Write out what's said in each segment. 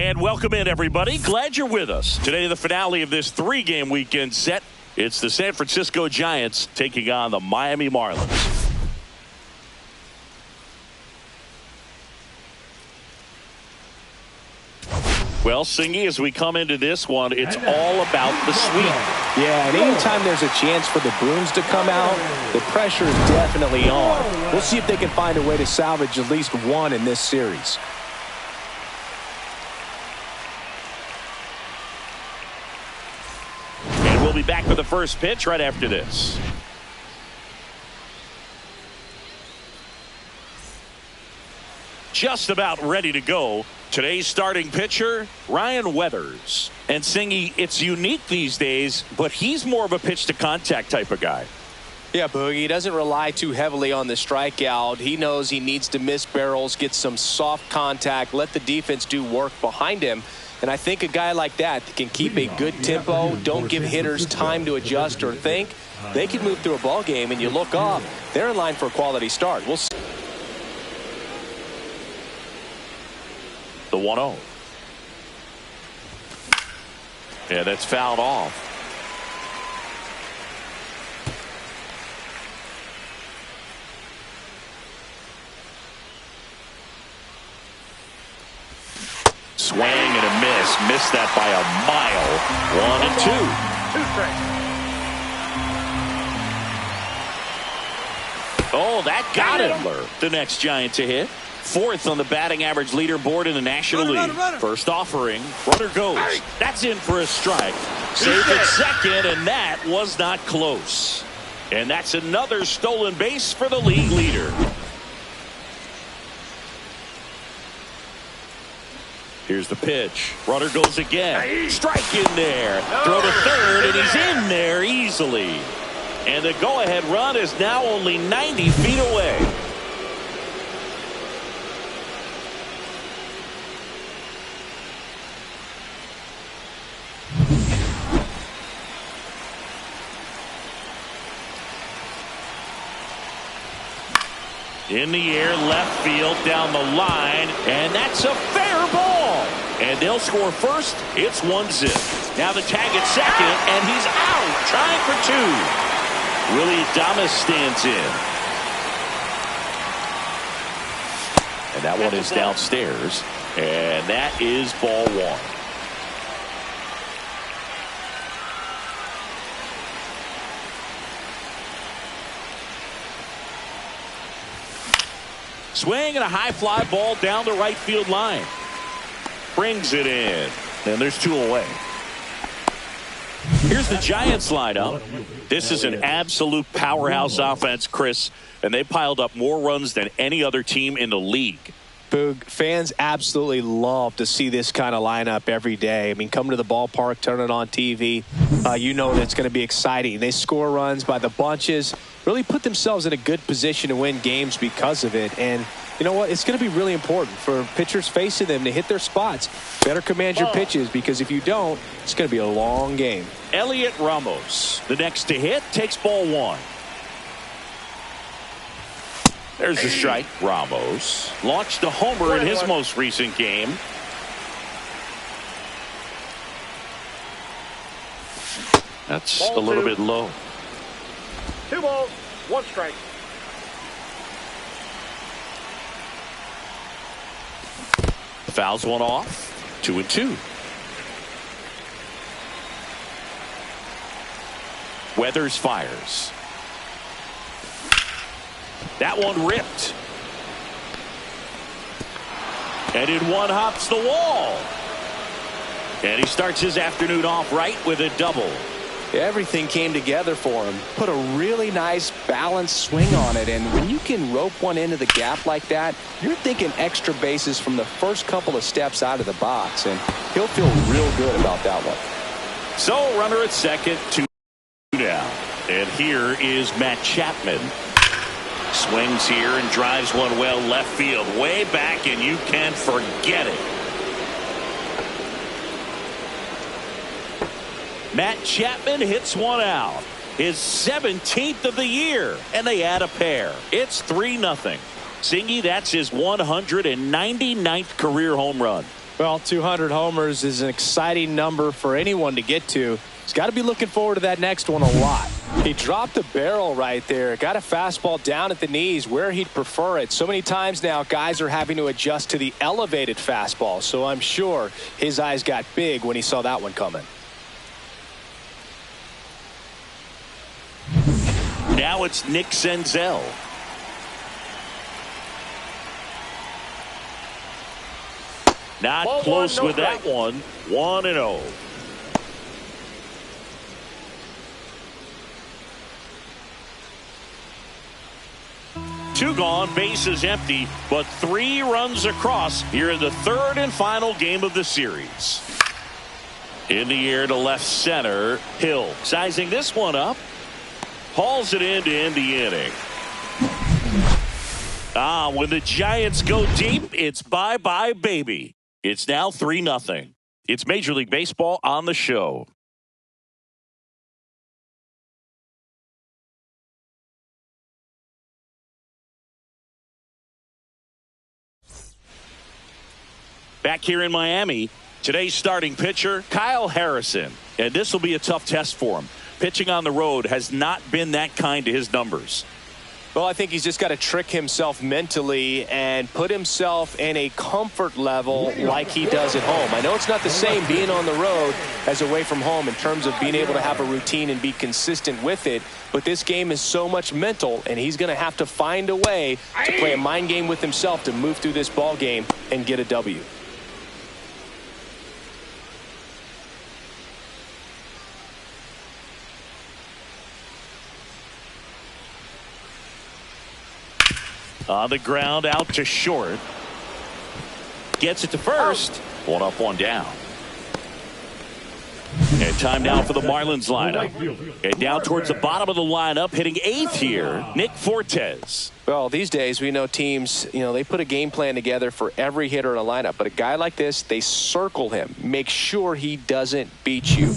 And welcome in, everybody. Glad you're with us. Today, the finale of this three-game weekend set. It's the San Francisco Giants taking on the Miami Marlins. Well, Singy, as we come into this one, it's all about the sweep. Yeah, and anytime there's a chance for the Bruins to come out, the pressure is definitely on. We'll see if they can find a way to salvage at least one in this series. And we'll be back for the first pitch right after this. Just about ready to go. Today's starting pitcher, Ryan Weathers. And Singy, it's unique these days, but he's more of a pitch-to-contact type of guy. Yeah, Boogie, he doesn't rely too heavily on the strikeout. He knows he needs to miss barrels, get some soft contact, let the defense do work behind him. And I think a guy like that can keep a good tempo, don't give hitters time to adjust or think. They can move through a ball game, and you look up, they're in line for a quality start. We'll see. The 1-0. Yeah, that's fouled off. Swing and a miss. Missed that by a mile. 1-2. Oh, that got him. The next Giant to hit. Fourth on the batting average leaderboard in the National League. First offering. Runner goes. That's in for a strike. Saved at second, and that was not close. And that's another stolen base for the league leader. Here's the pitch. Runner goes again. Strike in there. Throw to third, and he's in there easily. And the go-ahead run is now only 90 feet away. In the air, left field, down the line, and that's a fair ball. And they'll score first. It's 1-0. Now the tag at second, and he's out, trying for two. Willie Adames stands in. And that one is downstairs, and that is ball one. Swing and a high fly ball down the right field line. Brings it in. And there's two away. Here's the Giants lineup. This is an absolute powerhouse offense, Chris. And they piled up more runs than any other team in the league. Boog, fans absolutely love to see this kind of lineup every day. I mean, come to the ballpark, turn it on TV. You know that it's going to be exciting. They score runs by the bunches, really put themselves in a good position to win games because of it. And you know what? It's going to be really important for pitchers facing them to hit their spots. Better command your pitches, because if you don't, it's going to be a long game. Elliot Ramos, the next to hit, takes ball one. There's the strike. Ramos launched a homer in his most recent game. That's a little bit low. 2 balls, 1 strike. Fouls one off. 2-2. Weathers fires. That one ripped. And in one hops the wall. And he starts his afternoon off right with a double. Everything came together for him. Put a really nice balanced swing on it. And when you can rope one into the gap like that, you're thinking extra bases from the first couple of steps out of the box. And he'll feel real good about that one. So runner at second, 2 down. And here is Matt Chapman. Swings here and drives one well left field, way back, and you can forget it. Matt Chapman hits one out. His 17th of the year, and they add a pair. It's 3-0. Singy, that's his 199th career home run. Well, 200 homers is an exciting number for anyone to get to. He's got to be looking forward to that next one a lot. He dropped the barrel right there. Got a fastball down at the knees where he'd prefer it. So many times now guys are having to adjust to the elevated fastball. So I'm sure his eyes got big when he saw that one coming. Now it's Nick Senzel. Not Ball close one, no with that strike. one. 1-0. Two gone, bases empty, but 3 runs across here in the third and final game of the series. In the air to left center, Hill sizing this one up. Hauls it in to end the inning. When the Giants go deep, it's bye-bye, baby. It's now 3-0. It's Major League Baseball on the show. Back here in Miami, today's starting pitcher, Kyle Harrison. And this will be a tough test for him. Pitching on the road has not been that kind to his numbers. Well, I think he's just got to trick himself mentally and put himself in a comfort level like he does at home. I know it's not the same being on the road as away from home in terms of being able to have a routine and be consistent with it. But this game is so much mental, and he's going to have to find a way to play a mind game with himself to move through this ball game and get a W. On the ground, out to short. Gets it to first. One up, one down. And time now for the Marlins lineup. And down towards the bottom of the lineup, hitting 8th here, Nick Fortes. Well, these days we know teams, they put a game plan together for every hitter in a lineup. But a guy like this, they circle him, make sure he doesn't beat you.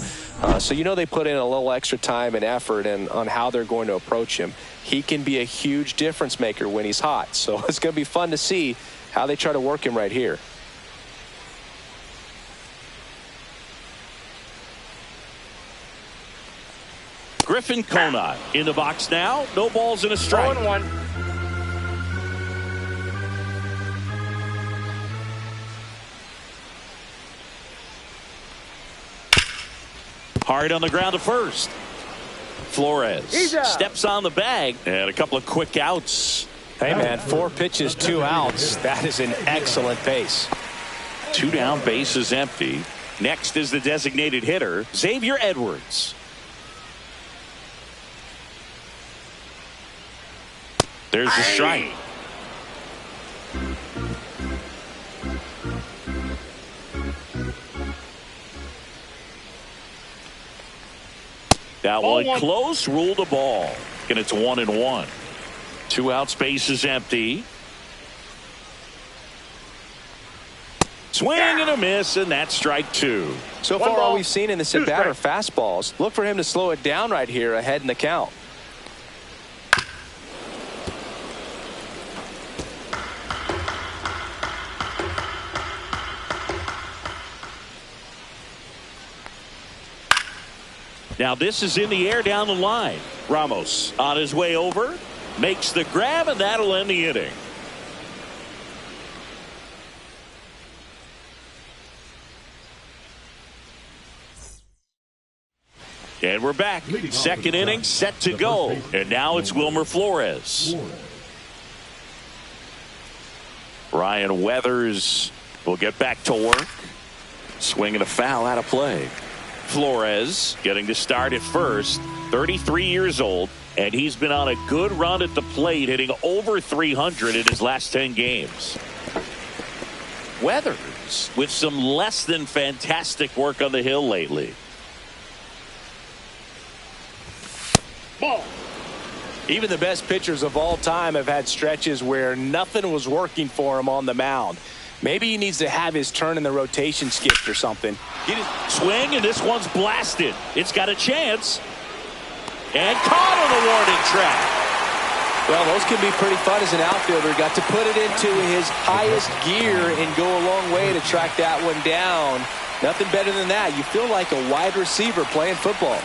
So they put in a little extra time and effort on how they're going to approach him. He can be a huge difference maker when he's hot. So it's going to be fun to see how they try to work him right here. Griffin Conant in the box now. No balls and a strike. 0-1. Hard on the ground to first. Flores steps on the bag and a couple of quick outs. Hey, man, 4 pitches, 2 outs. That is an excellent pace. 2 down, bases empty. Next is the designated hitter, Xavier Edwards. There's the strike. That one close, ruled a ball. And it's 1-1. 2 outs, bases empty. Swing and a miss, and that's strike 2. So far, all we've seen in this at-bat are fastballs. Look for him to slow it down right here ahead in the count. Now this is in the air down the line. Ramos on his way over, makes the grab, and that'll end the inning. And we're back. Second inning set to go. And now it's Wilmer Flores. Ryan Weathers will get back to work. Swing and a foul out of play. Flores getting to start at first, 33 years old, and he's been on a good run at the plate, hitting over 300 in his last 10 games. Weathers with some less than fantastic work on the hill lately. Ball. Even the best pitchers of all time have had stretches where nothing was working for him on the mound. Maybe he needs to have his turn in the rotation skipped or something. Swing, and this one's blasted. It's got a chance. And caught on the warning track. Well, those can be pretty fun as an outfielder. Got to put it into his highest gear and go a long way to track that one down. Nothing better than that. You feel like a wide receiver playing football.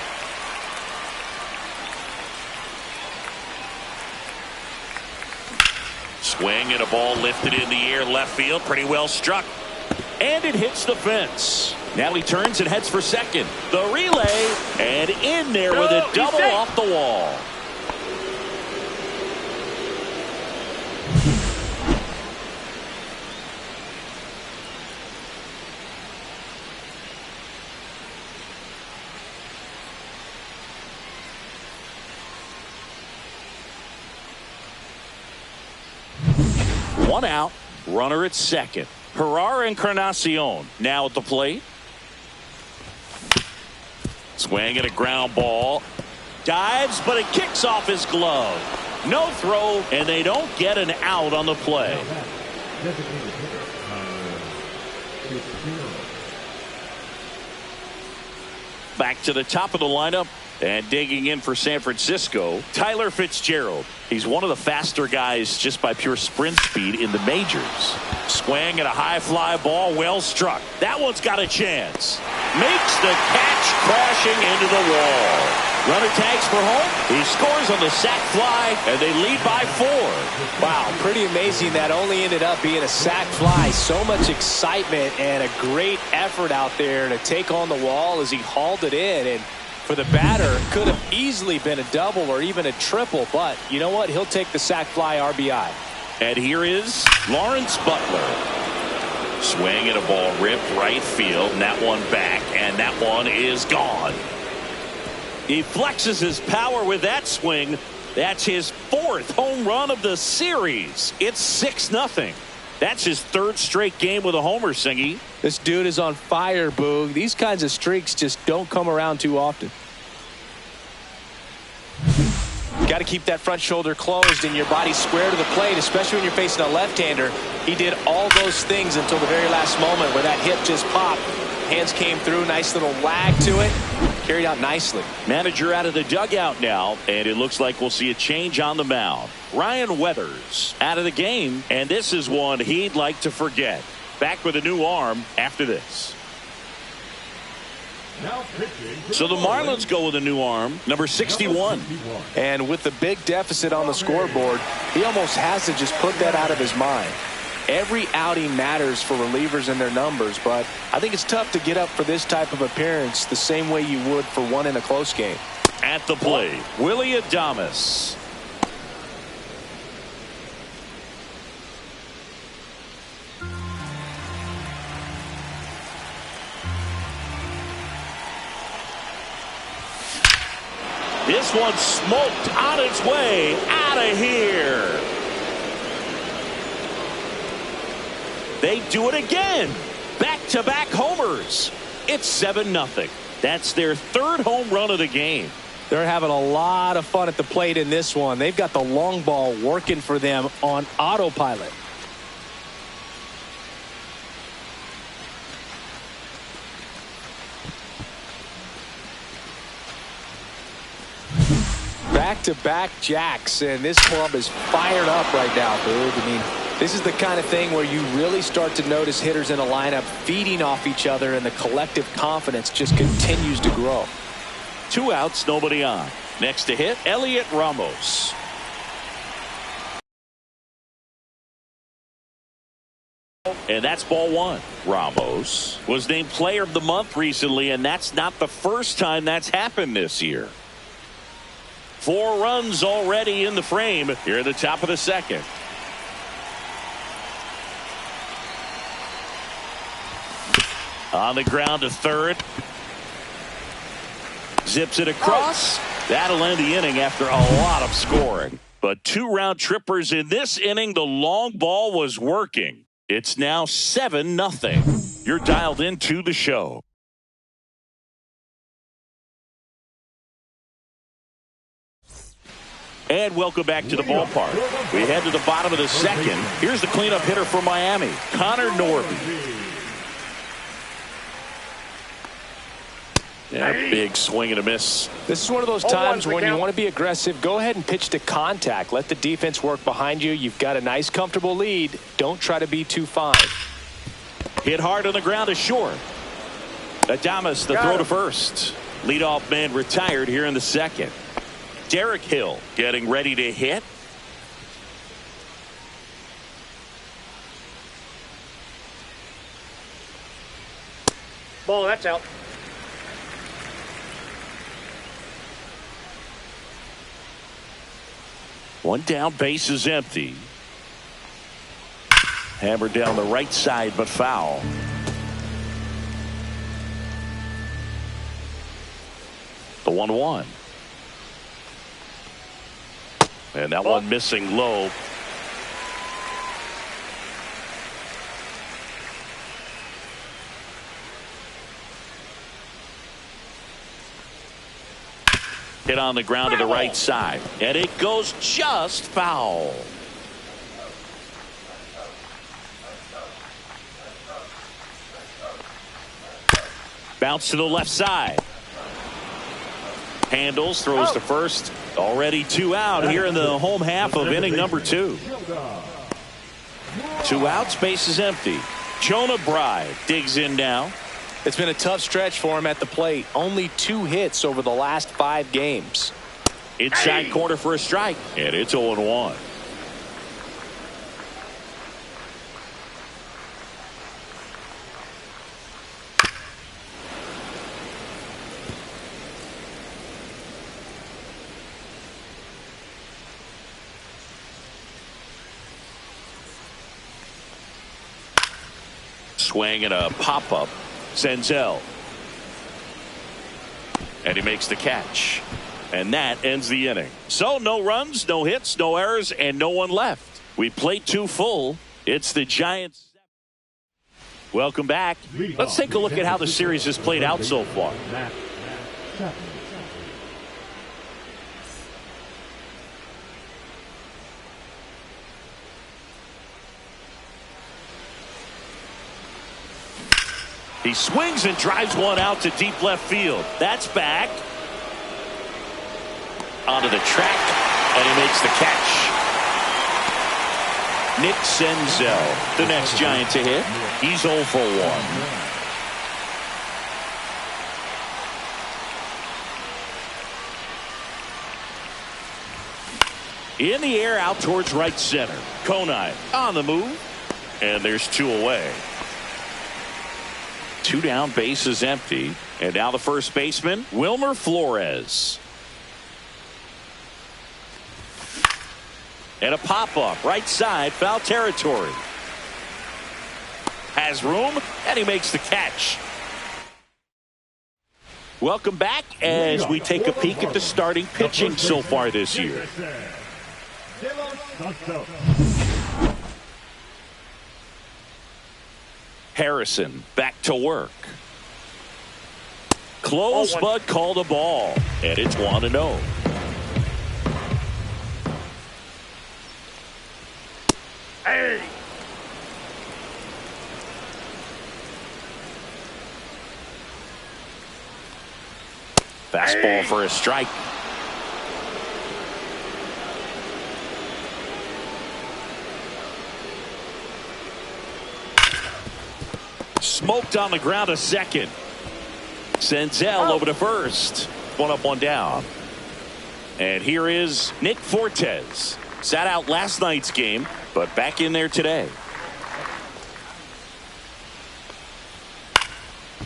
Swing and a ball lifted in the air left field. Pretty well struck. And it hits the fence. Now he turns and heads for second. The relay. And in there with a double off the wall. One out, runner at second. Herrera Encarnacion now at the plate. Swing and a ground ball. Dives, but it kicks off his glove. No throw, and they don't get an out on the play. Back to the top of the lineup. And digging in for San Francisco, Tyler Fitzgerald. He's one of the faster guys just by pure sprint speed in the majors. Swing and a high fly ball, well struck. That one's got a chance. Makes the catch, crashing into the wall. Runner tags for home. He scores on the sac fly, and they lead by 4. Wow, pretty amazing that only ended up being a sac fly. So much excitement and a great effort out there to take on the wall as he hauled it in. And for the batter, could have easily been a double or even a triple, but you know what? He'll take the sac fly RBI. And here is Lawrence Butler. Swing and a ball ripped right field, and that one back, and that one is gone. He flexes his power with that swing. That's his 4th home run of the series. It's 6-0. That's his 3rd straight game with a homer, Singy. This dude is on fire, Boog. These kinds of streaks just don't come around too often. Got to keep that front shoulder closed and your body square to the plate, especially when you're facing a left-hander. He did all those things until the very last moment where that hip just popped. Hands came through, nice little lag to it. Carried out nicely. Manager out of the dugout now, and it looks like we'll see a change on the mound. Ryan Weathers out of the game, and this is one he'd like to forget. Back with a new arm after this. So the Marlins go with a new arm, number 61. And with the big deficit on the scoreboard, he almost has to just put that out of his mind. Every outing matters for relievers and their numbers, but I think it's tough to get up for this type of appearance the same way you would for one in a close game. At the plate, Willie Adames. This one's smoked on its way out of here. They do it again. Back-to-back homers. It's 7-0. That's their 3rd home run of the game. They're having a lot of fun at the plate in this one. They've got the long ball working for them on autopilot. Back-to-back jacks, and this club is fired up right now, Boog. I mean, this is the kind of thing where you really start to notice hitters in a lineup feeding off each other, and the collective confidence just continues to grow. 2 outs, nobody on. Next to hit, Elliot Ramos. And that's ball 1. Ramos was named player of the month recently, and that's not the first time that's happened this year. 4 runs already in the frame here at the top of the 2nd. On the ground to 3rd. Zips it across. That'll end the inning after a lot of scoring. But 2 round trippers in this inning. The long ball was working. It's now 7-0. You're dialed into the show. And welcome back to the ballpark. We head to the bottom of the 2nd. Here's the cleanup hitter for Miami, Connor Norby. Yeah, big swing and a miss. This is one of those times when you want to be aggressive. Go ahead and pitch to contact. Let the defense work behind you. You've got a nice, comfortable lead. Don't try to be too fine. Hit hard on the ground is short. Adames, the throw to first. Leadoff man retired here in the second. Derek Hill getting ready to hit. Ball, that's out. One down, base is empty. Hammered down the right side, but foul. The 1-1. And that one missing low. Hit on the ground to the right side. And it goes just foul. Bounce to the left side. Handles, throws to first. Already 2 out here in the home half of inning number 2. 2 outs, base is empty. Jonah Bride digs in now. It's been a tough stretch for him at the plate. Only 2 hits over the last 5 games. Inside corner for a strike. And it's 0-1. Swing and a pop-up. Senzel. And he makes the catch. And that ends the inning. So no runs, no hits, no errors, and no one left. We played 2 full. It's the Giants. Welcome back. Let's take a look at how the series has played out so far. He swings and drives one out to deep left field. That's back. Onto the track, and he makes the catch. Nick Senzel, the next Giant to hit. He's 0 for 1. In the air, out towards right center. Conine on the move, and there's 2 away. 2 down, base is empty. And now the first baseman, Wilmer Flores. And a pop-up, right side, foul territory. Has room, and he makes the catch. Welcome back as we take a peek at the starting pitching so far this year. Harrison back to work. Close, but called a ball. And it's 1-0. Hey! Fastball for a strike. Smoked on the ground to second. Senzel over to first. 1 up, 1 down. And here is Nick Fortes. Sat out last night's game, but back in there today.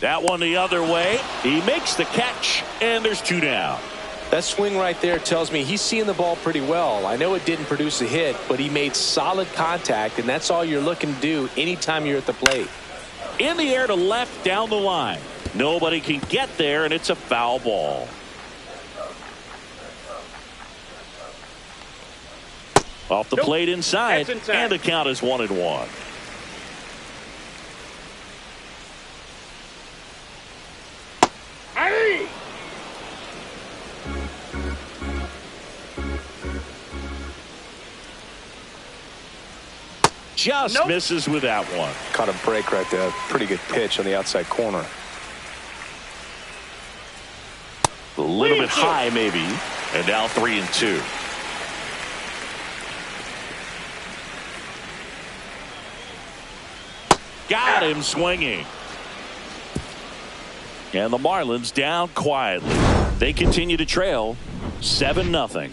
That one the other way. He makes the catch, and there's 2 down. That swing right there tells me he's seeing the ball pretty well. I know it didn't produce a hit, but he made solid contact, and that's all you're looking to do anytime you're at the plate. In the air to left down the line. Nobody can get there, and it's a foul ball. Off the plate inside, and the count is 1-1. Hey! Just misses with that one. Caught a break right there. Pretty good pitch on the outside corner. A little bit high, maybe. And now 3-2. Got him swinging. And the Marlins down quietly. They continue to trail 7-0.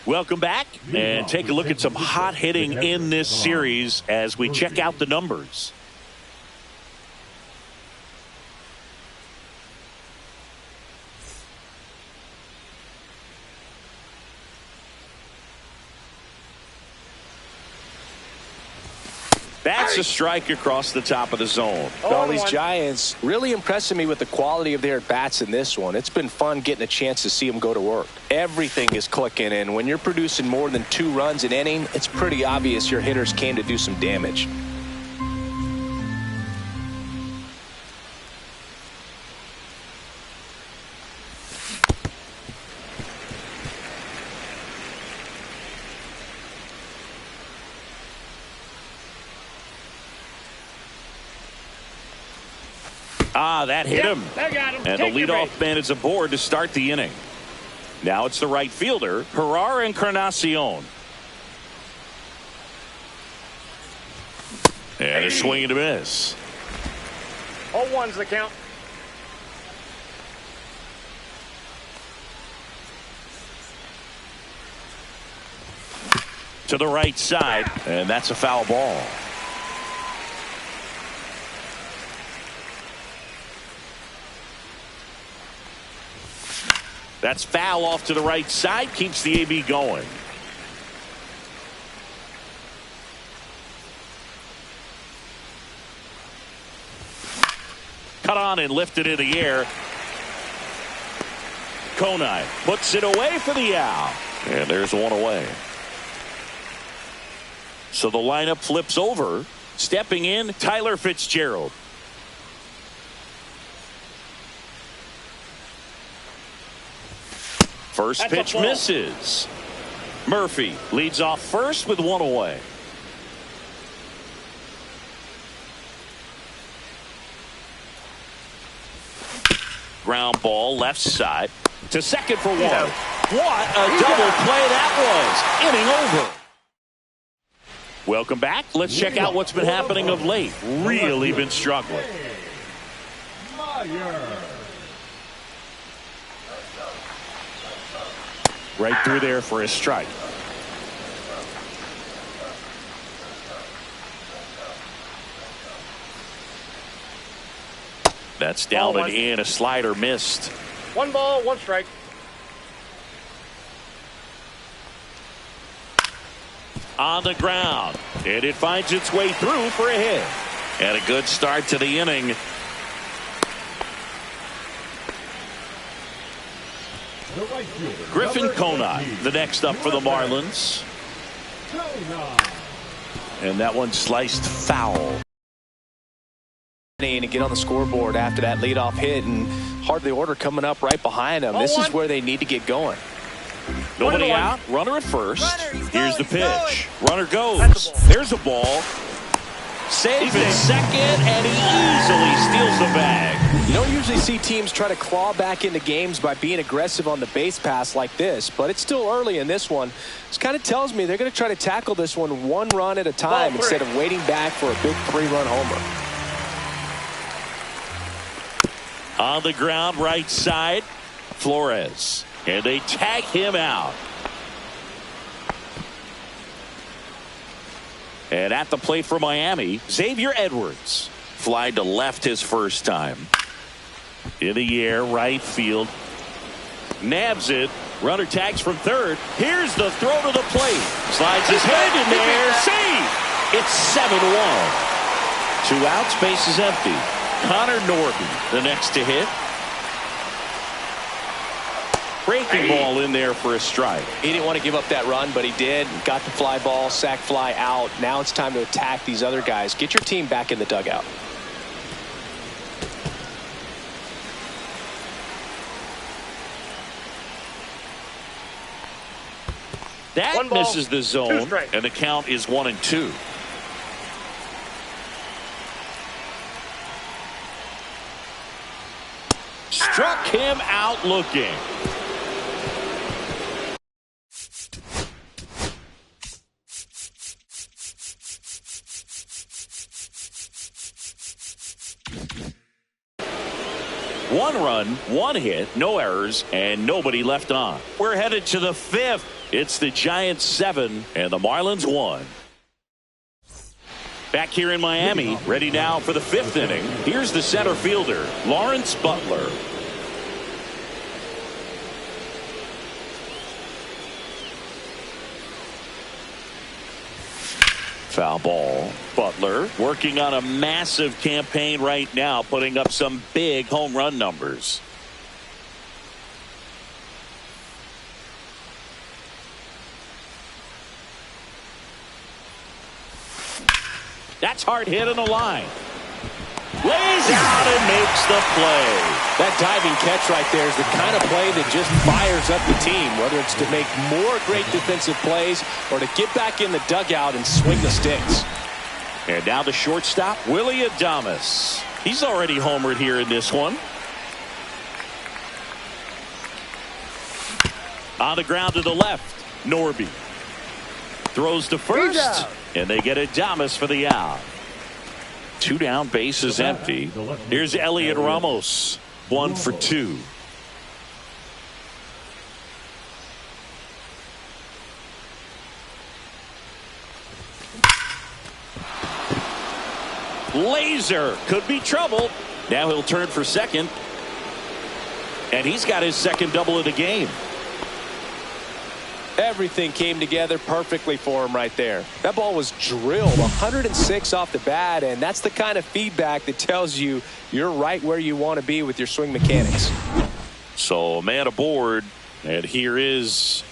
Welcome back, and take a look at some hot hitting in this series as we check out the numbers. That's a strike across the top of the zone. All these Giants really impressing me with the quality of their at-bats in this one. It's been fun getting a chance to see them go to work. Everything is clicking, and when you're producing more than 2 runs an inning, it's pretty obvious your hitters came to do some damage. That hit him. I got him. And the leadoff man is aboard to start the inning. Now it's the right fielder, Herrera Encarnacion. And a swing and a miss. 0-1's the count. To the right side, and that's a foul ball. That's foul off to the right side, keeps the AB going. Cut on and lifted in the air. Konai puts it away for the out. And there's one away. So the lineup flips over. Stepping in, Tyler Fitzgerald. First pitch misses. Murphy leads off first with one away. Ground ball left side to second for one. What a double play that was. Inning over. Welcome back. Let's check out what's been happening of late. Really been struggling. Right through there for a strike. That's down and in. A slider missed. 1 ball, 1 strike. On the ground. And it finds its way through for a hit. And a good start to the inning. Griffin Konai, the next up for the Marlins. And that one sliced foul. To get on the scoreboard after that leadoff hit, and hardly order coming up right behind them. This is where they need to get going. Nobody out. Runner at first. Here's the pitch. Runner goes. There's a ball. Safe in second, and he easily steals the bag. You don't usually see teams try to claw back into games by being aggressive on the base pass like this, but it's still early in this one. This kind of tells me they're going to try to tackle this one 1 run at a time instead of waiting back for a big 3-run homer. On the ground, right side, Flores. And they tag him out. And at the plate for Miami, Xavier Edwards. Fly to left his first time. In the air, right field. Nabs it. Runner tags from third. Here's the throw to the plate. Slides his hand in there. See! It's 7-1. 2 outs, base is empty. Connor Norton, the next to hit. Breaking ball in there for a strike. He didn't want to give up that run, but he did. Got the fly ball, sac fly out. Now it's time to attack these other guys. Get your team back in the dugout. That misses the zone, and the count is 1-2. Struck him out looking. One run, one hit, no errors, and nobody left on. We're headed to the fifth. It's the Giants 7 and the Marlins 1. Back here in Miami, ready now for the fifth inning. Here's the center fielder, Lawrence Butler. Foul ball. Butler working on a massive campaign right now, putting up some big home run numbers. That's hard hit in the line. Lays out and makes the play. That diving catch right there is the kind of play that just fires up the team, whether it's to make more great defensive plays or to get back in the dugout and swing the sticks. And now the shortstop, Willie Adames. He's already homered here in this one. On the ground to the left, Norby throws to first, and they get Adames for the out. 2 down, bases empty. Here's Elliot Ramos, 1 for 2. Laser could be trouble. Now he'll turn for second, and he's got his second double of the game. Everything came together perfectly for him right there. That ball was drilled 106 off the bat, and that's the kind of feedback that tells you you're right where you want to be with your swing mechanics. So a man aboard, and here is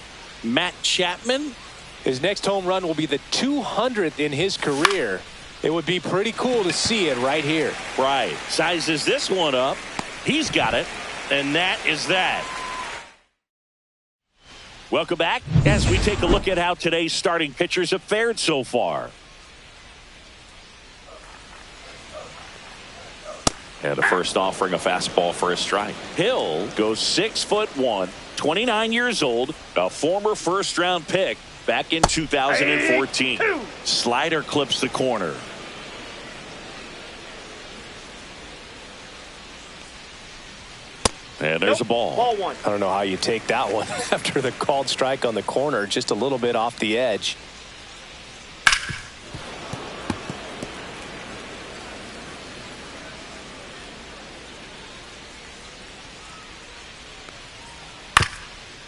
Matt Chapman. His next home run will be the 200th in his career. It would be pretty cool to see it right here. Right. Sizes this one up. He's got it, and that is that. Welcome back as we take a look at how today's starting pitchers have fared so far. And the first offering, a fastball for a strike. Hill goes 6'1", 29 years old, a former first-round pick back in 2014. Slider clips the corner. And there's a ball. Ball 1. I don't know how you take that one after the called strike on the corner, just a little bit off the edge.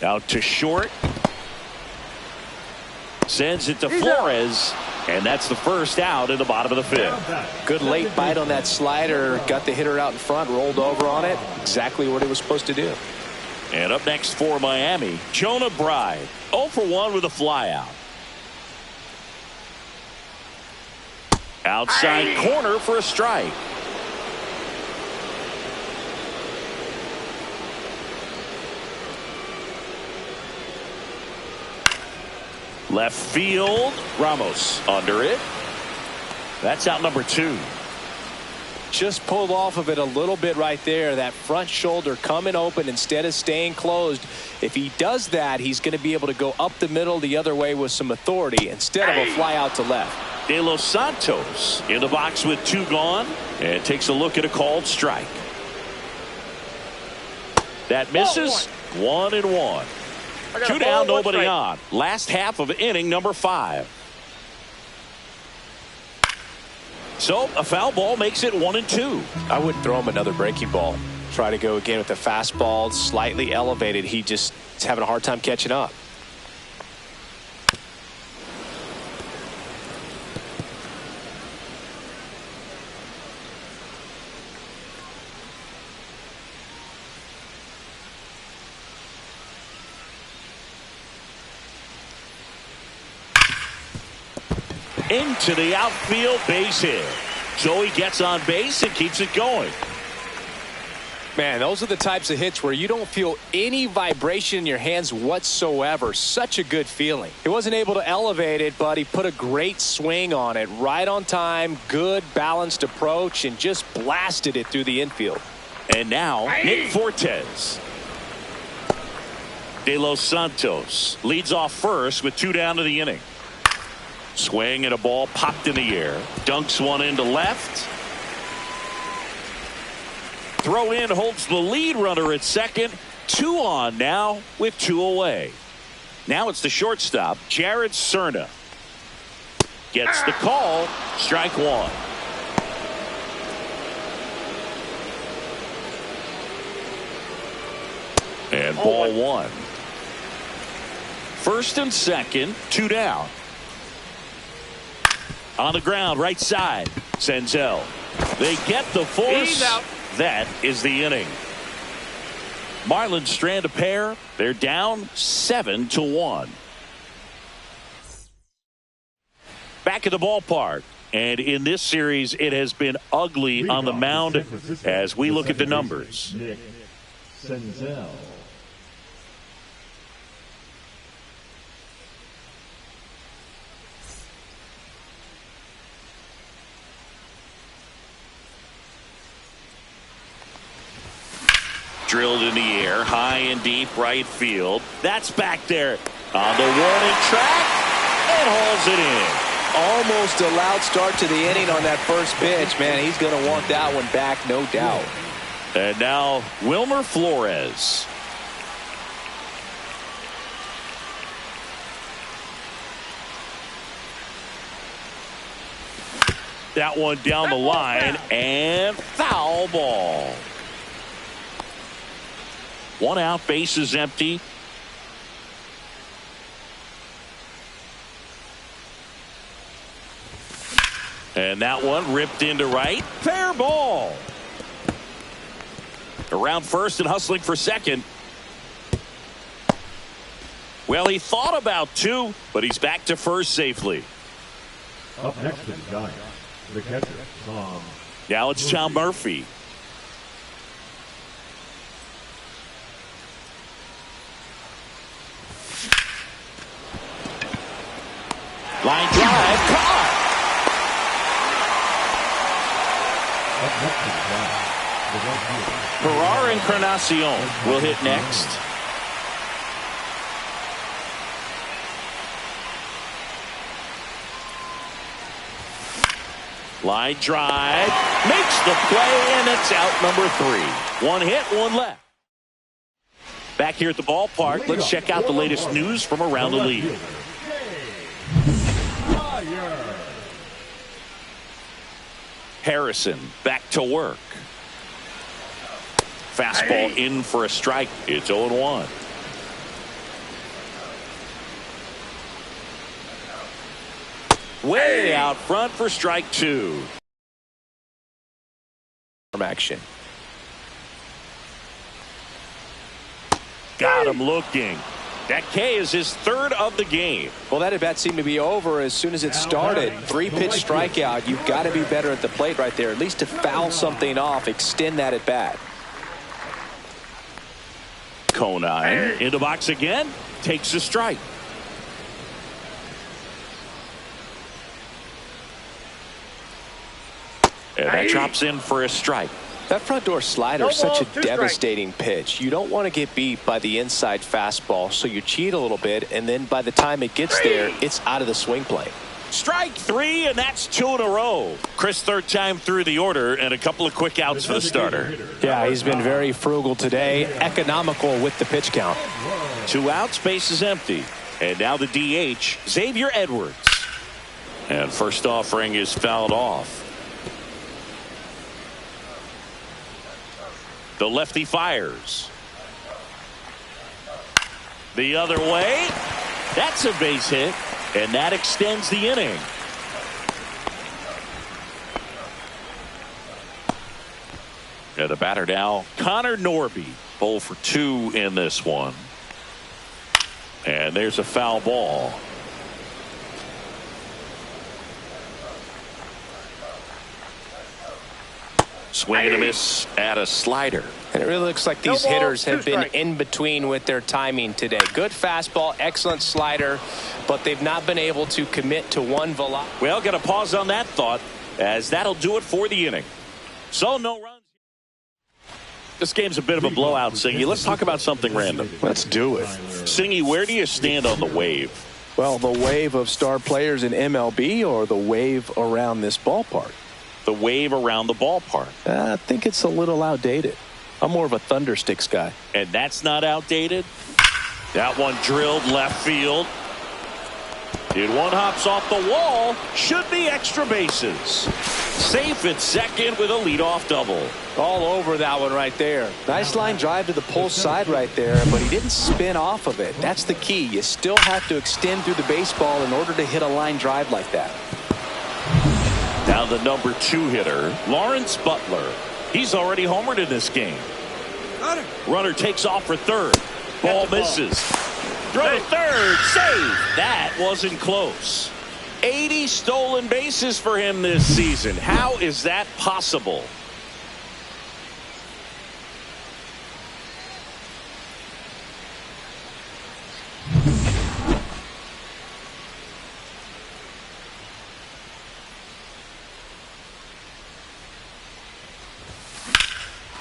Out to short. Sends it to Flores. And that's the first out in the bottom of the fifth. Good late bite on that slider. Got the hitter out in front, rolled over on it. Exactly what it was supposed to do. And up next for Miami, Jonah Bride. 0 for 1 with a flyout. Outside corner for a strike. Left field, Ramos under it. That's out number 2. Just pulled off of it a little bit right there. That front shoulder coming open instead of staying closed. If he does that, he's going to be able to go up the middle the other way with some authority instead of a fly out to left. De Los Santos in the box with 2 gone and takes a look at a called strike. That misses. 1-1. 2 down, nobody on. Last half of inning number 5. So a foul ball makes it 1-2. I wouldn't throw him another breaking ball. Try to go again with the fastball, slightly elevated. He just is having a hard time catching up. Into the outfield, base hit. So he gets on base and keeps it going. Man, those are the types of hits where you don't feel any vibration in your hands whatsoever. Such a good feeling. He wasn't able to elevate it, but he put a great swing on it. Right on time, good balanced approach, and just blasted it through the infield. And now, Nick Fortes. De Los Santos leads off first with 2 down to the inning. Swing and a ball popped in the air. Dunks one into left. Throw in holds the lead runner at second. 2 on now with 2 away. Now it's the shortstop, Jared Cerna. Gets the call. Strike 1. And ball 1. First and second, 2 down. On the ground, right side. Senzel. They get the force. That is the inning. Marlins strand a pair. They're down 7-1. Back at the ballpark. And in this series, it has been ugly on the mound as we look at the numbers. Senzel. Drilled in the air, high and deep right field. That's back there on the warning track and hauls it in. Almost a loud start to the inning on that first pitch. Man, he's going to want that one back, no doubt. And now Wilmer Flores. That one down the line and foul ball. 1 out, base is empty. And that one ripped into right. Fair ball. Around first and hustling for second. Well, he thought about 2, but he's back to first safely. Up next to the Giants, the catcher, Tom. Now it's Tom Murphy. Line drive, caught. Ferrar Encarnacion will hit next. Line drive, makes the play, and it's out number 3. 1 hit, 1 left. Back here at the ballpark, let's check out the latest news from around the league. Harrison back to work. Fastball in for a strike. It's 0-1. Way out front for strike 2. Action. Got him looking. That K is his 3rd of the game. Well, that at bat seemed to be over as soon as it started. 3-pitch strikeout. You've got to be better at the plate right there, at least to foul something off, extend that at bat. Conine in the box again, takes a strike. And that drops in for a strike. That front door slider is such a devastating pitch. You don't want to get beat by the inside fastball, so you cheat a little bit, and then by the time it gets there, it's out of the swing plane. Strike 3, and that's 2 in a row. Chris, 3rd time through the order, and a couple of quick outs for the starter. Yeah, he's been very frugal today, economical with the pitch count. 2 outs, base is empty. And now the DH, Xavier Edwards. And first offering is fouled off. The lefty fires. The other way. That's a base hit. And that extends the inning. And the batter now, Connor Norby. 0 for 2 in this one. And there's a foul ball. Swing and a miss at a slider. And it really looks like these hitters have been in between with their timing today. Good fastball, excellent slider, but they've not been able to commit to one velocity. Well, got to pause on that thought, as that'll do it for the inning. So no runs. This game's a bit of a blowout, Singy. Let's talk about something random. Let's do it. Singy, where do you stand on the wave? Well, the wave of star players in MLB or the wave around this ballpark? The wave around the ballpark. I think it's a little outdated. I'm more of a Thundersticks guy. And that's not outdated. That one drilled left field. And one hops off the wall. Should be extra bases. Safe at second with a leadoff double. All over that one right there. Nice line drive to the pull side right there, but he didn't spin off of it. That's the key. You still have to extend through the baseball in order to hit a line drive like that. Now the number 2 hitter, Lawrence Butler. He's already homered in this game. Runner takes off for third. Ball misses. Throw to third. Save. That wasn't close. 80 stolen bases for him this season. How is that possible?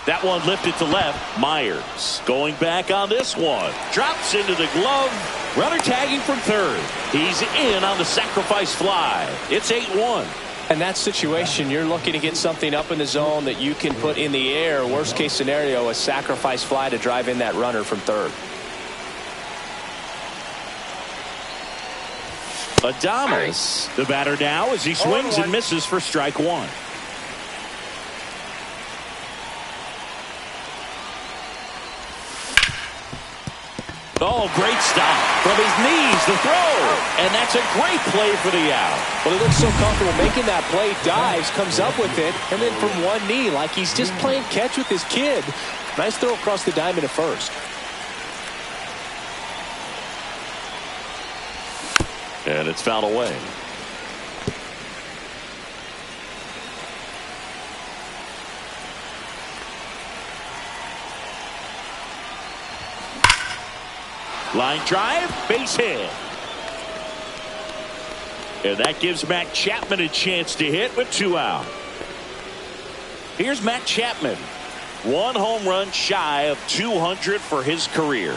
That one lifted to left. Myers going back on this one. Drops into the glove. Runner tagging from third. He's in on the sacrifice fly. It's 8-1. In that situation, you're looking to get something up in the zone that you can put in the air. Worst case scenario, a sacrifice fly to drive in that runner from third. Adames, the batter now, as he swings and misses for strike one. Oh, great stop. From his knees, the throw. And that's a great play for the out. Well, he looks so comfortable making that play. Dives, comes up with it, and then from one knee, like he's just playing catch with his kid. Nice throw across the diamond at first. And it's fouled away. Line drive, base hit. And that gives Matt Chapman a chance to hit with 2 out. Here's Matt Chapman. 1 home run shy of 200 for his career.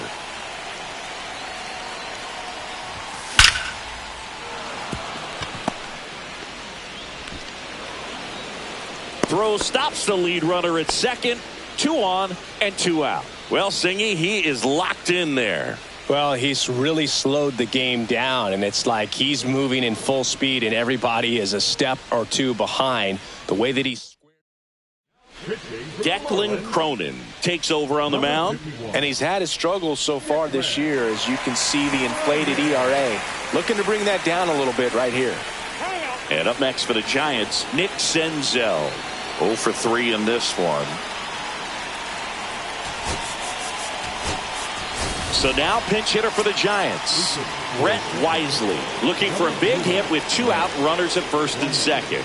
Throw stops the lead runner at second. 2 on and 2 out. Well, Singy, he is locked in there. Well, he's really slowed the game down, and it's like he's moving in full speed, and everybody is a step or 2 behind. The way that he's... Declan Cronin takes over on the mound. And he's had his struggles so far this year, as you can see the inflated ERA. Looking to bring that down a little bit right here. And up next for the Giants, Nick Senzel. 0 for 3 in this one. So now pinch hitter for the Giants, Brett Wisely, looking for a big hit with 2 out, runners at first and second.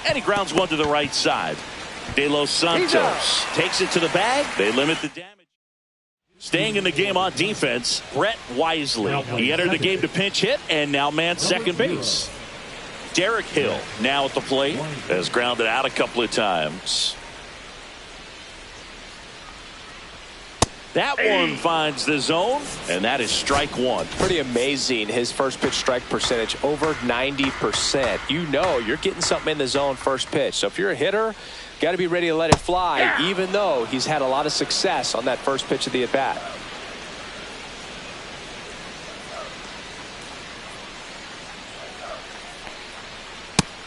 And he grounds one to the right side. De Los Santos takes it to the bag. They limit the damage. Staying in the game on defense, Brett Wisely. He entered the game to pinch hit and now man second base. Derek Hill now at the plate, has grounded out a couple of times. That one finds the zone, and that is strike 1. Pretty amazing. His first pitch strike percentage over 90%. You know you're getting something in the zone first pitch. So if you're a hitter, got to be ready to let it fly, even though he's had a lot of success on that first pitch of the at-bat.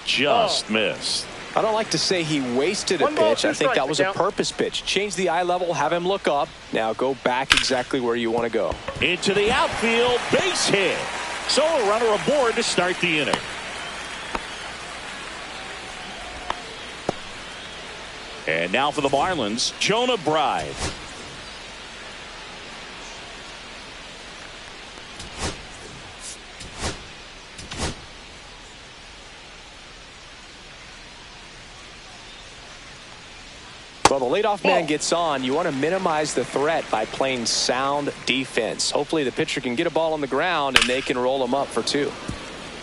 Just missed. I don't like to say he wasted a pitch. I think that was a purpose pitch. Change the eye level, have him look up. Now go back exactly where you want to go. Into the outfield, base hit. So a runner aboard to start the inning. And now for the Marlins, Jonah Bride. Well, the leadoff man gets on. You want to minimize the threat by playing sound defense. Hopefully the pitcher can get a ball on the ground and they can roll him up for 2.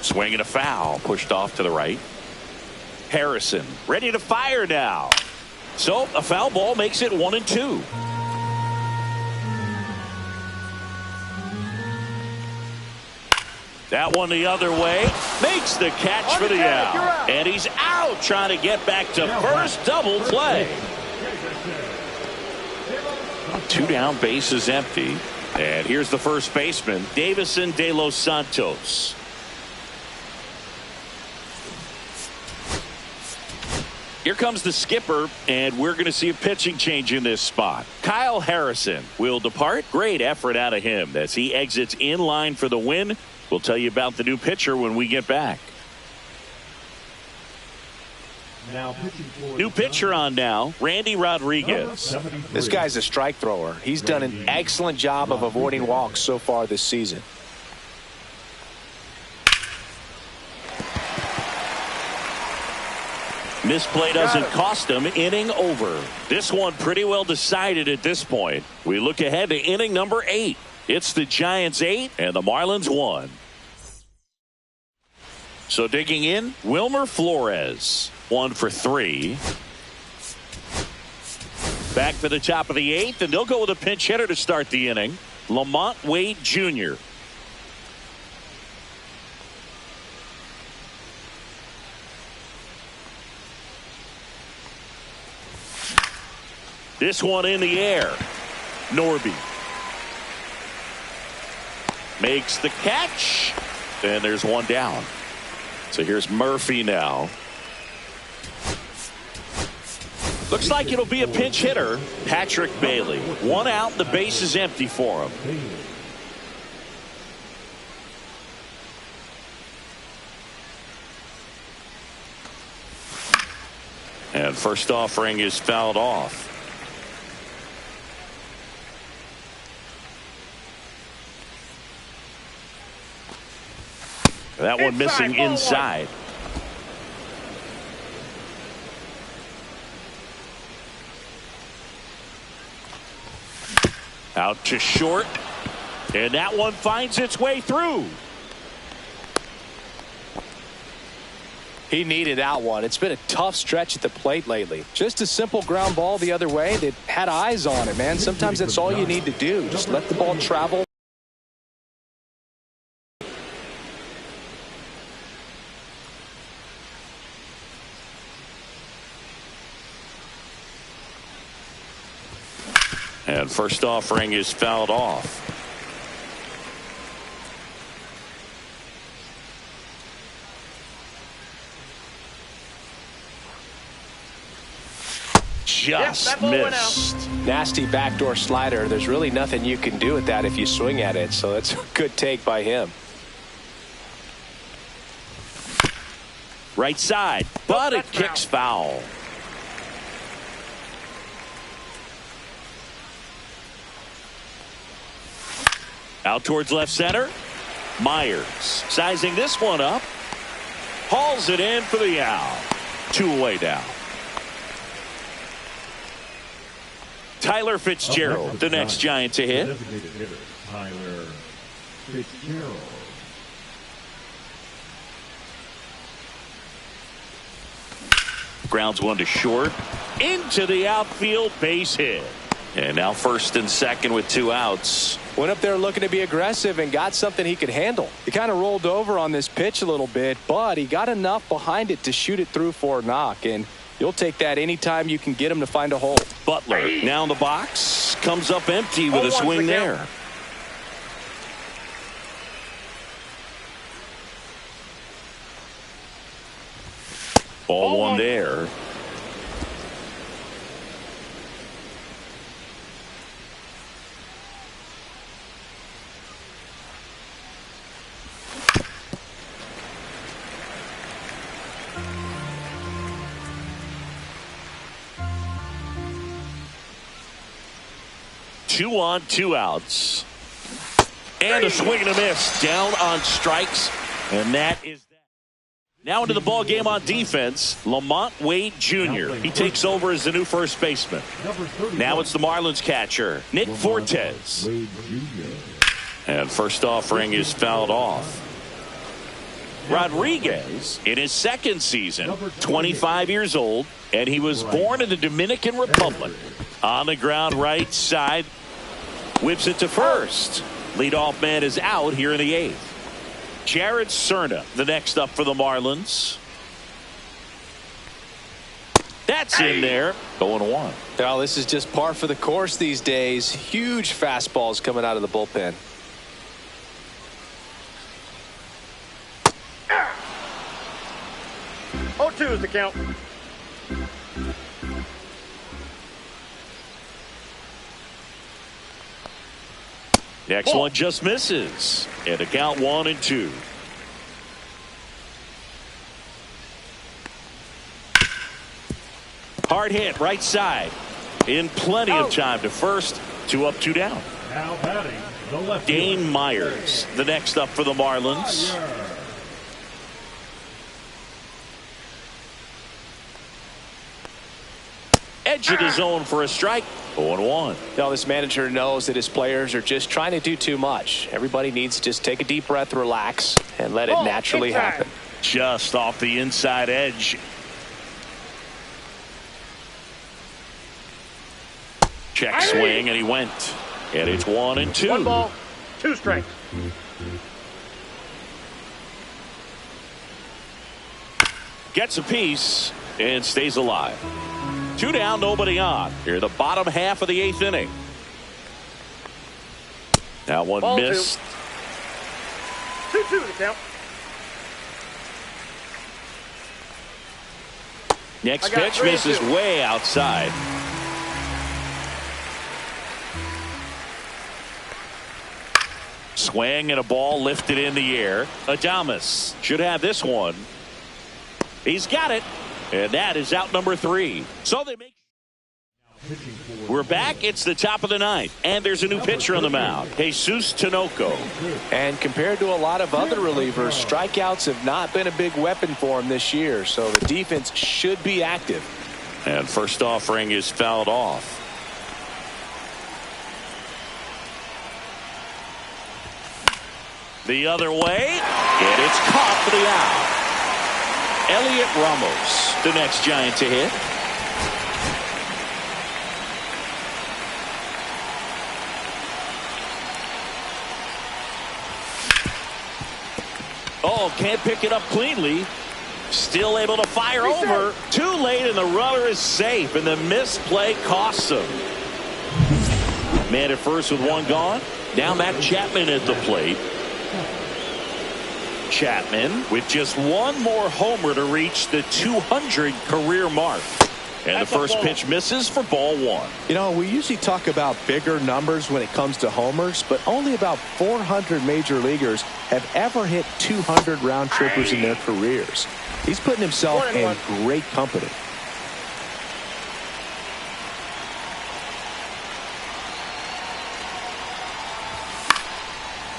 Swing and a foul, pushed off to the right. Harrison ready to fire now. So a foul ball makes it 1-2. That one the other way, makes the catch for the out. And he's out trying to get back to first. Double play. 2 down, bases empty. And here's the first baseman, Davison de los Santos. Here comes the skipper, and we're going to see a pitching change in this spot. Kyle Harrison will depart. Great effort out of him as he exits in line for the win. We'll tell you about the new pitcher when we get back. New pitcher on now, Randy Rodriguez. This guy's a strike thrower. He's done an excellent job of avoiding walks so far this season. Misplay doesn't cost him. Inning over. This one pretty well decided at this point. We look ahead to inning number 8. It's the Giants 8 and the Marlins 1. So digging in, Wilmer Flores, 1 for 3. Back for the top of the 8th, and they'll go with a pinch hitter to start the inning. Lamont Wade Jr. This one in the air. Norby makes the catch, and there's one down. So here's Murphy now. Looks like it'll be a pinch hitter, Patrick Bailey. 1 out, the base is empty for him. And first offering is fouled off. That one missing inside. Out to short. And that one finds its way through. He needed that one. It's been a tough stretch at the plate lately. Just a simple ground ball the other way that had eyes on it, man. Sometimes that's all you need to do. Just let the ball travel. And first offering is fouled off. Just missed. Nasty backdoor slider. There's really nothing you can do with that if you swing at it. So that's a good take by him. Right side, but it kicks foul. Out towards left center. Myers sizing this one up. Hauls it in for the out. 2 away now. Tyler Fitzgerald, the next Giant to hit. Tyler Fitzgerald. Grounds one to short. Into the outfield, base hit. And now first and second with 2 outs. Went up there looking to be aggressive and got something he could handle. He kind of rolled over on this pitch a little bit, but he got enough behind it to shoot it through for a knock. And you'll take that anytime you can get him to find a hole. Butler now in the box. Comes up empty with a swing there. Ball one there. Two on, 2 outs. And a swing and a miss. Down on strikes. And that is that. Now into the ball game on defense, Lamont Wade Jr. He takes over as the new first baseman. Now it's the Marlins catcher, Nick Fortes. And first offering is fouled off. Rodriguez in his second season, 25 years old, and he was born in the Dominican Republic. On the ground right side, whips it to first. Leadoff man is out here in the 8th. Jared Cerna, the next up for the Marlins. That's in there. 0-1. Well, this is just par for the course these days. Huge fastballs coming out of the bullpen. Oh, 2 is the count. Next one just misses. And a count 1-2. Hard hit right side. In plenty of time to first. 2 up, 2 down. Now batting the left. Dane Myers, the next up for the Marlins. Edge of the zone for a strike. 0-1. Now this manager knows that his players are just trying to do too much. Everybody needs to just take a deep breath, relax, and let it naturally happen. Just off the inside edge. Check swing, and he went. And it's 1-2. 1 ball, 2 strikes. Gets a piece and stays alive. 2 down, nobody on. Here the bottom half of the 8th inning. Now one Ball missed. 2-2 the count. Next I got pitch 3-2. misses way outside. Swing and a ball lifted in the air. Adames should have this one. He's got it. And that is out number 3. So they make. We're back. It's the top of the 9th. And there's a new pitcher on the mound. Jesus Tinoco. And compared to a lot of other relievers, strikeouts have not been a big weapon for him this year. So the defense should be active. And first offering is fouled off. The other way. And it's caught for the out. Elliot Ramos, the next Giant to hit. Oh, can't pick it up cleanly. Still able to fire over. Too late, and the runner is safe, and the misplay costs him. Man at first with 1 gone. Now Matt Chapman at the plate. Chapman with just 1 more homer to reach the 200 career mark. And the first pitch misses for ball 1. You know, we usually talk about bigger numbers when it comes to homers, but only about 400 major leaguers have ever hit 200 round trippers in their careers. He's putting himself in great company.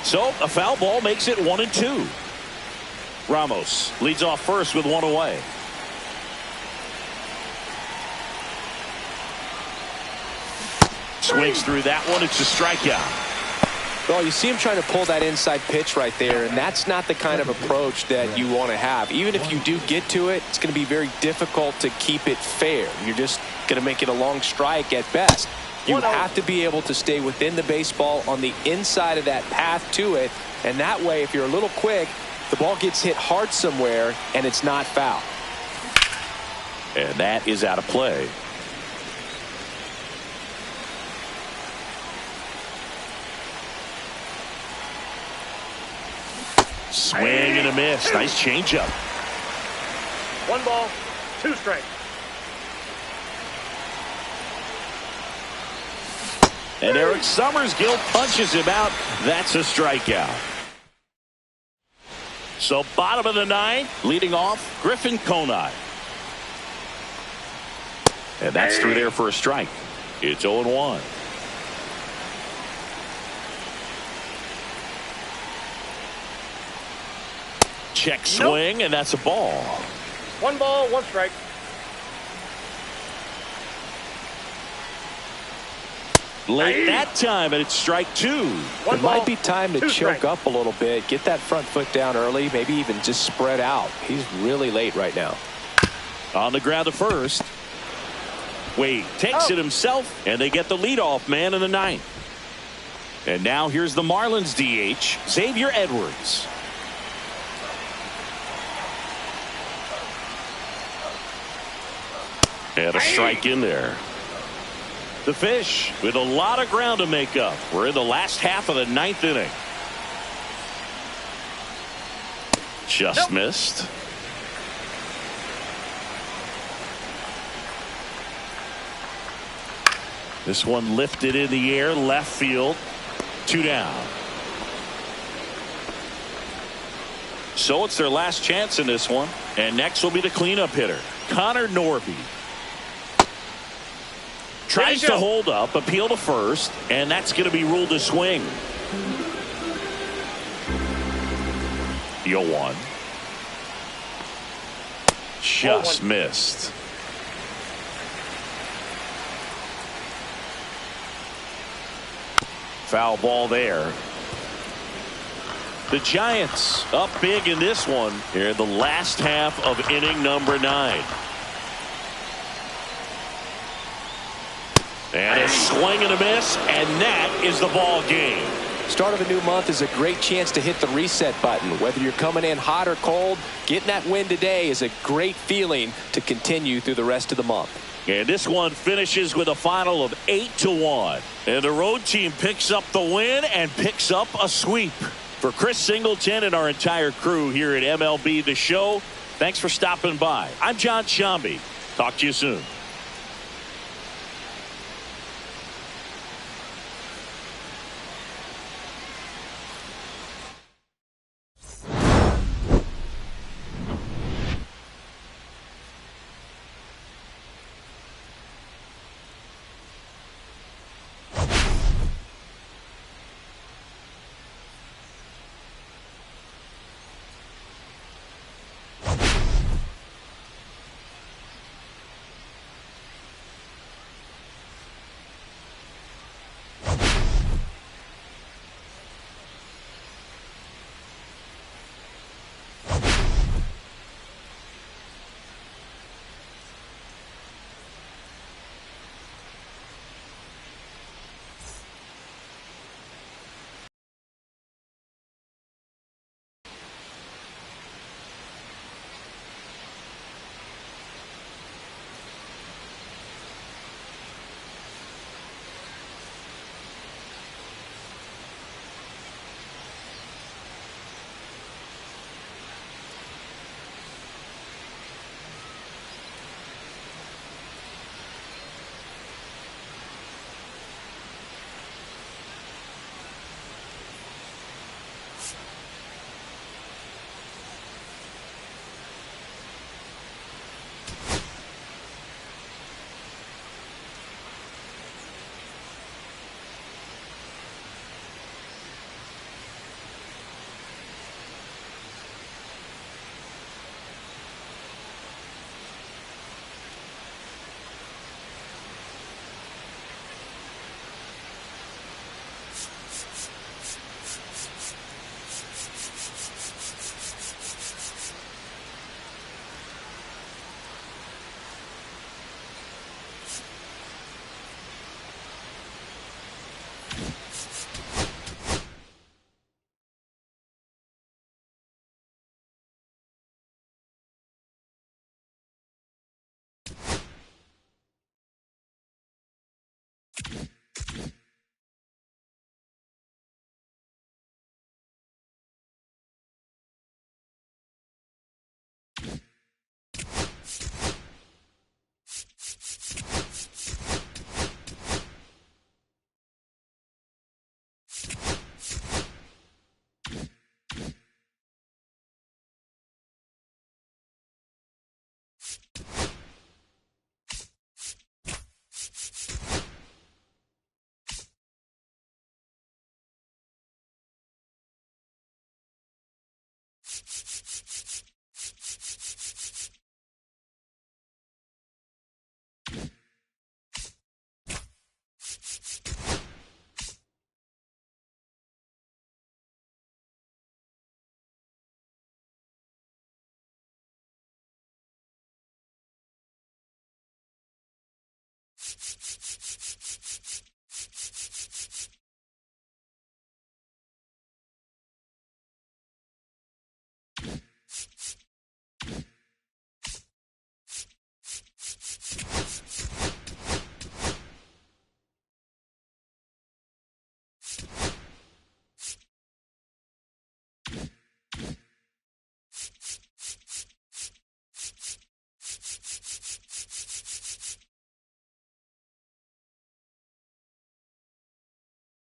So a foul ball makes it 1-2. Ramos leads off first with 1 away. Swings through that one. It's a strikeout. Well, you see him trying to pull that inside pitch right there, and that's not the kind of approach that you want to have. Even if you do get to it, it's going to be very difficult to keep it fair. You're just going to make it a long strike at best. You have to be able to stay within the baseball on the inside of that path to it, and that way, if you're a little quick, the ball gets hit hard somewhere, and it's not foul. And that is out of play. Swing and a miss. Nice changeup. 1 ball, 2 strikes. And Eric Summersgill punches him out. That's a strikeout. So bottom of the 9th, leading off, Griffin Conine. And that's through there for a strike. It's 0-1. check swing, and that's a ball. 1 ball, 1 strike. Late that time, and it's strike 2. It might be time to choke up a little bit, get that front foot down early, maybe even just spread out. He's really late right now. On the ground to first. Wade takes it himself, and they get the leadoff man in the 9th. And now here's the Marlins DH, Xavier Edwards. And a strike in there. The Fish with a lot of ground to make up. We're in the last half of the 9th inning. Just missed. This one lifted in the air, left field. 2 down. So it's their last chance in this one. And next will be the cleanup hitter, Connor Norby. Tries to hold up, appeal to first, and that's going to be ruled a swing. The 0-1. Just missed. Foul ball there. The Giants up big in this one here in the last half of inning number 9. And a swing and a miss, and that is the ball game. Start of a new month is a great chance to hit the reset button. Whether you're coming in hot or cold, getting that win today is a great feeling to continue through the rest of the month. And this one finishes with a final of 8-1. And the road team picks up the win and picks up a sweep. For Chris Singleton and our entire crew here at MLB The Show, thanks for stopping by. I'm John Shambi. Talk to you soon.